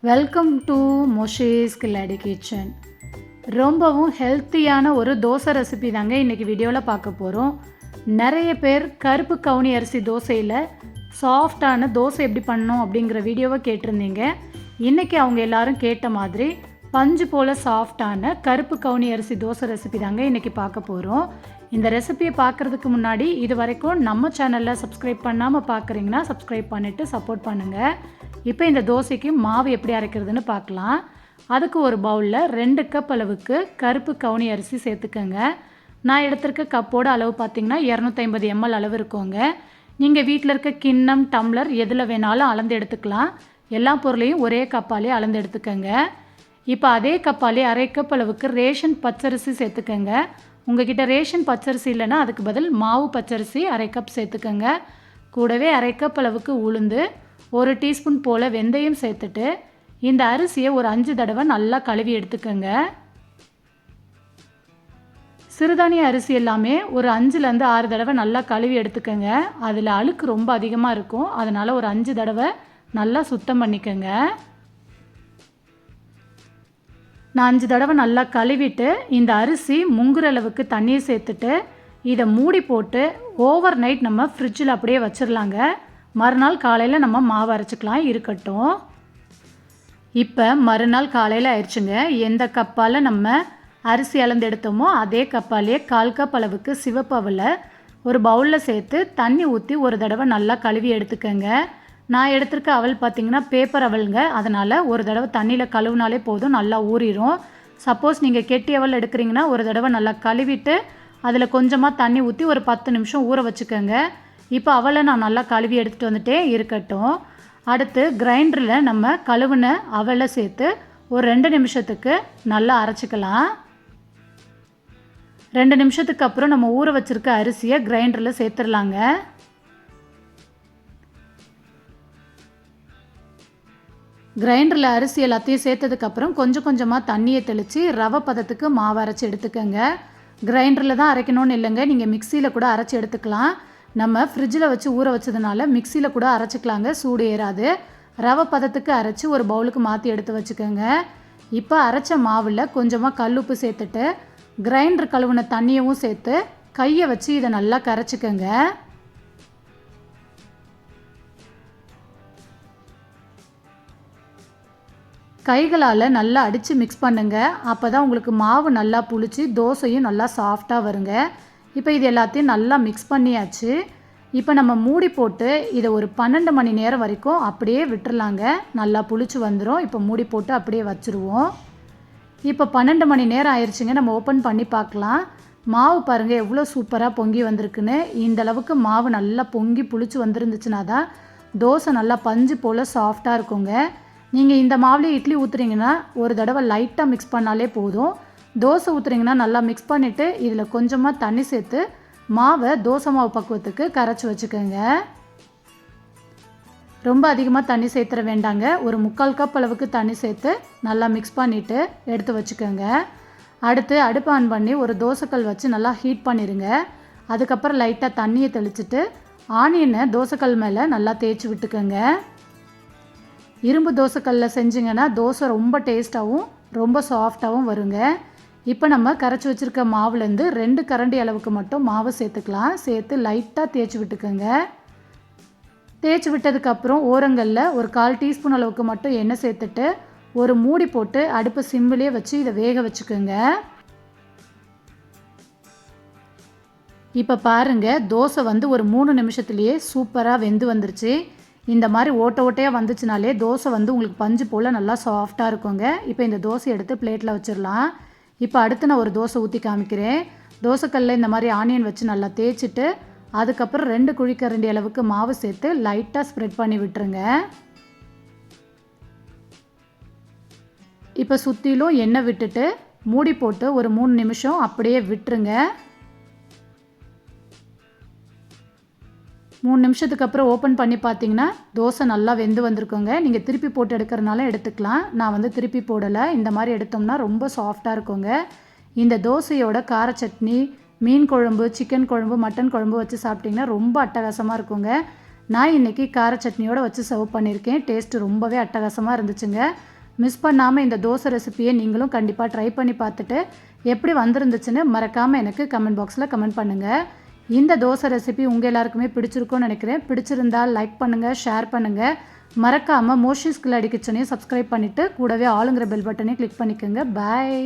Welcome to மோஷேஸ் கில்லாடி kitchen. ரொம்பவும் ஹெல்த்தியான ஒரு தோசை ரெசிபி தாங்க இன்றைக்கி வீடியோவில் பார்க்க போகிறோம். நிறைய பேர் கருப்பு கவுனி அரிசி தோசையில் சாஃப்டான தோசை எப்படி பண்ணணும் அப்படிங்கிற வீடியோவை கேட்டிருந்தீங்க. இன்றைக்கி அவங்க எல்லாரும் கேட்ட மாதிரி பஞ்சு போல் சாஃப்டான கருப்பு கவுனி அரிசி தோசை ரெசிபி தாங்க இன்றைக்கி பார்க்க போகிறோம். இந்த ரெசிபியை பார்க்குறதுக்கு முன்னாடி இது வரைக்கும் நம்ம சேனலில் சப்ஸ்கிரைப் பண்ணாமல் பார்க்குறீங்கன்னா சப்ஸ்கிரைப் பண்ணிவிட்டு சப்போர்ட் பண்ணுங்கள். இப்போ இந்த தோசைக்கு மாவு எப்படி அரைக்கிறதுன்னு பார்க்கலாம். அதுக்கு ஒரு பவுலில் 2 கப் அளவுக்கு கருப்பு கவுனி அரிசி சேர்த்துக்கோங்க. நான் எடுத்திருக்க கப்போட அளவு பார்த்திங்கன்னா 250 ml அளவு இருக்குங்க. நீங்கள் வீட்டில் இருக்க கிண்ணம், டம்ளர் எதில் வேணாலும் அளந்து எடுத்துக்கலாம். எல்லா பொருளையும் ஒரே கப்பாலே அளந்து எடுத்துக்கோங்க. இப்போ அதே கப்பாலே 1/2 கப் அளவுக்கு ரேஷன் பச்சரிசி சேர்த்துக்கோங்க. உங்ககிட்ட ரேஷன் பச்சரிசி இல்லைன்னா அதுக்கு பதில் மாவு பச்சரிசி 1/2 கப் சேர்த்துக்கோங்க. கூடவே 1/2 கப் அளவுக்கு உளுந்து, 1 டீஸ்பூன் போல் வெந்தயம் சேர்த்துட்டு இந்த அரிசியை ஒரு 5 தடவை நல்லா கழுவி எடுத்துக்கோங்க. சிறுதானிய அரிசி எல்லாமே ஒரு 5லேருந்து 6 தடவை நல்லா கழுவி எடுத்துக்கோங்க. அதில் அழுக்கு ரொம்ப அதிகமாக இருக்கும், அதனால் ஒரு 5 தடவை நல்லா சுத்தம் பண்ணிக்கோங்க. நான் 5 தடவை நல்லா கழுவிட்டு இந்த அரிசி முங்குற அளவுக்கு தண்ணியை சேர்த்துட்டு இதை மூடி போட்டு ஓவர் நைட் நம்ம ஃப்ரிட்ஜில் அப்படியே வச்சிடலாங்க. மறுநாள் காலையில் நம்ம மாவு அரைச்சிக்கலாம், இருக்கட்டும். இப்போ மறுநாள் காலையில் ஆயிடுச்சுங்க. எந்த கப்பால் நம்ம அரிசி அளந்து எடுத்தோமோ அதே கப்பாலேயே 1/4 கப் அளவுக்கு சிவப்பு அவலை ஒரு பவுலில் சேர்த்து தண்ணி ஊற்றி ஒரு தடவை நல்லா கழுவி எடுத்துக்கோங்க. நான் எடுத்திருக்க அவல் பார்த்திங்கன்னா பேப்பர் அவலுங்க, அதனால் ஒரு தடவை தண்ணியில் கழுவுனாலே போதும், நல்லா ஊறிடும். சப்போஸ் நீங்கள் கெட்டி அவல் எடுக்கிறீங்கன்னா ஒரு தடவை நல்லா கழுவிட்டு அதில் கொஞ்சமாக தண்ணி ஊற்றி ஒரு 10 நிமிஷம் ஊற வச்சுக்கோங்க. இப்போ அவலை நான் நல்லா கழுவி எடுத்துகிட்டு வந்துட்டே, இருக்கட்டும். அடுத்து கிரைண்டரில் நம்ம கழுவுன அவலை சேர்த்து ஒரு 2 நிமிஷத்துக்கு நல்லா அரைச்சிக்கலாம். 2 நிமிஷத்துக்கு அப்புறம் நம்ம ஊற வச்சுருக்க அரிசியை கிரைண்டரில் சேர்த்துடலாங்க. கிரைண்டரில் அரிசி எல்லாத்தையும் சேர்த்ததுக்கப்புறம் கொஞ்சம் கொஞ்சமாக தண்ணியை தெளித்து ரவை பதத்துக்கு மாவு அரைச்சி எடுத்துக்கோங்க. கிரைண்டரில் தான் அரைக்கணும்னு இல்லைங்க, நீங்கள் மிக்சியில் கூட அரைச்சி எடுத்துக்கலாம். நம்ம ஃப்ரிட்ஜில் வச்சு ஊற வச்சதுனால மிக்சியில் கூட அரைச்சிக்கலாங்க, சூடு ஏறாது. ரவை பதத்துக்கு அரைச்சி ஒரு பவுலுக்கு மாற்றி எடுத்து வச்சுக்கோங்க. இப்போ அரைச்ச மாவில் கொஞ்சமாக கல்லுப்பு சேர்த்துட்டு கிரைண்டர் கழுவுன தண்ணியவும் சேர்த்து கையை வச்சு இதை நல்லா கரைச்சிக்கோங்க. கைகளால் நல்லா அடித்து மிக்ஸ் பண்ணுங்கள். அப்போ தான் உங்களுக்கு மாவு நல்லா புளிச்சு தோசையும் நல்லா சாஃப்டாக வருங்க. இப்போ இது எல்லாத்தையும் நல்லா மிக்ஸ் பண்ணியாச்சு. இப்போ நம்ம மூடி போட்டு இதை ஒரு 12 மணி நேரம் வரைக்கும் அப்படியே விட்டுறலாங்க. நல்லா புளிச்சு வந்துடும். இப்போ மூடி போட்டு அப்படியே வச்சுருவோம். இப்போ 12 மணி நேரம் ஆயிடுச்சுங்க. நம்ம ஓப்பன் பண்ணி பார்க்கலாம். மாவு பாருங்கள் எவ்வளோ சூப்பராக பொங்கி வந்திருக்குன்னு. இந்த அளவுக்கு மாவு நல்லா பொங்கி புளிச்சு வந்துருந்துச்சுன்னா தான் தோசை நல்லா பஞ்சு போல் சாஃப்டாக இருக்குங்க. நீங்கள் இந்த மாவுலேயே இட்லி ஊற்றுறீங்கன்னா ஒரு தடவை லைட்டாக மிக்ஸ் பண்ணாலே போதும். தோசை ஊற்றுறீங்கன்னா நல்லா மிக்ஸ் பண்ணிவிட்டு இதில் கொஞ்சமாக தண்ணி சேர்த்து மாவை தோசை மாவு பக்குவத்துக்கு கரைச்சி வச்சுக்கோங்க. ரொம்ப அதிகமாக தண்ணி சேர்த்துற வேண்டாங்க. ஒரு 3/4 கப் அளவுக்கு தண்ணி சேர்த்து நல்லா மிக்ஸ் பண்ணிவிட்டு எடுத்து வச்சுக்கோங்க. அடுத்து அடுப்பு ஆன் பண்ணி ஒரு தோசைக்கல் வச்சு நல்லா ஹீட் பண்ணிடுங்க. அதுக்கப்புறம் லைட்டாக தண்ணியை தெளிச்சுட்டு ஆனியனை தோசைக்கல் மேலே நல்லா தேய்ச்சி விட்டுக்கோங்க. இரும்பு தோசைக்கல்லில் செஞ்சிங்கன்னா தோசை ரொம்ப டேஸ்ட்டாகவும் ரொம்ப சாஃப்டாகவும் வருங்க. இப்போ நம்ம கரைச்சி வச்சுருக்க மாவுலேருந்து 2 கரண்டி அளவுக்கு மட்டும் மாவு சேர்த்துக்கலாம். சேர்த்து லைட்டாக தேய்ச்சி விட்டுக்கோங்க. தேய்ச்சி விட்டதுக்கப்புறம் ஓரங்களில் ஒரு 1/4 டீஸ்பூன் அளவுக்கு மட்டும் எண்ணெய் சேர்த்துட்டு ஒரு மூடி போட்டு அடுப்பு சிம்மிலே வச்சு இதை வேக வச்சுக்கோங்க. இப்போ பாருங்கள் தோசை வந்து ஒரு 3 நிமிஷத்துலேயே சூப்பராக வெந்து வந்துருச்சு. இந்த மாதிரி ஓட்ட ஓட்டையாக வந்துச்சுனாலே தோசை வந்து உங்களுக்கு பஞ்சு போல் நல்லா சாஃப்டாக இருக்குங்க. இப்போ இந்த தோசை எடுத்து பிளேட்டில் வச்சிடலாம். இப்போ அடுத்து நான் ஒரு தோசை ஊற்றி காமிக்கிறேன். தோசைக்கல்லில் இந்த மாதிரி ஆனியன் வச்சு நல்லா தேய்ச்சிட்டு அதுக்கப்புறம் 2 குழிக்கரண்டி அளவுக்கு மாவு சேர்த்து லைட்டாக ஸ்ப்ரெட் பண்ணி விட்டுருங்க. இப்போ சுற்றிலும் எண்ணெய் விட்டுட்டு மூடி போட்டு ஒரு 3 நிமிஷம் அப்படியே விட்டுருங்க. 3 நிமிஷத்துக்கு அப்புறம் ஓப்பன் பண்ணி பார்த்தீங்கன்னா தோசை நல்லா வெந்து வந்திருக்குங்க. நீங்கள் திருப்பி போட்டு எடுக்கிறனால எடுத்துக்கலாம். நான் வந்து திருப்பி போடலை. இந்த மாதிரி எடுத்தோம்னா ரொம்ப சாஃப்டாக இருக்குங்க. இந்த தோசையோட கார சட்னி, மீன் குழம்பு, சிக்கன் குழம்பு, மட்டன் குழம்பு வச்சு சாப்பிட்டிங்கன்னா ரொம்ப அட்டகாசமாக இருக்குங்க. நான் இன்றைக்கி கார சட்னியோடு வச்சு சர்வ் பண்ணியிருக்கேன். டேஸ்ட்டு ரொம்பவே அட்டகாசமாக இருந்துச்சுங்க. மிஸ் பண்ணாமல் இந்த தோசை ரெசிப்பியை நீங்களும் கண்டிப்பாக ட்ரை பண்ணி பார்த்துட்டு எப்படி வந்திருந்துச்சுன்னு மறக்காமல் எனக்கு கமெண்ட் பாக்ஸில் கமெண்ட் பண்ணுங்கள். இந்த தோசை ரெசிபி உங்கள் எல்லாருக்குமே பிடிச்சிருக்கும்னு நினைக்கிறேன். பிடிச்சிருந்தால் லைக் பண்ணுங்கள், ஷேர் பண்ணுங்கள். மறக்காமல் மோஷிஸ் கில்லாடி கிச்சனையும் சப்ஸ்கிரைப் பண்ணிவிட்டு கூடவே ஆளுங்கிற பெல் பட்டனையும் கிளிக் பண்ணிக்கோங்க. பாய்.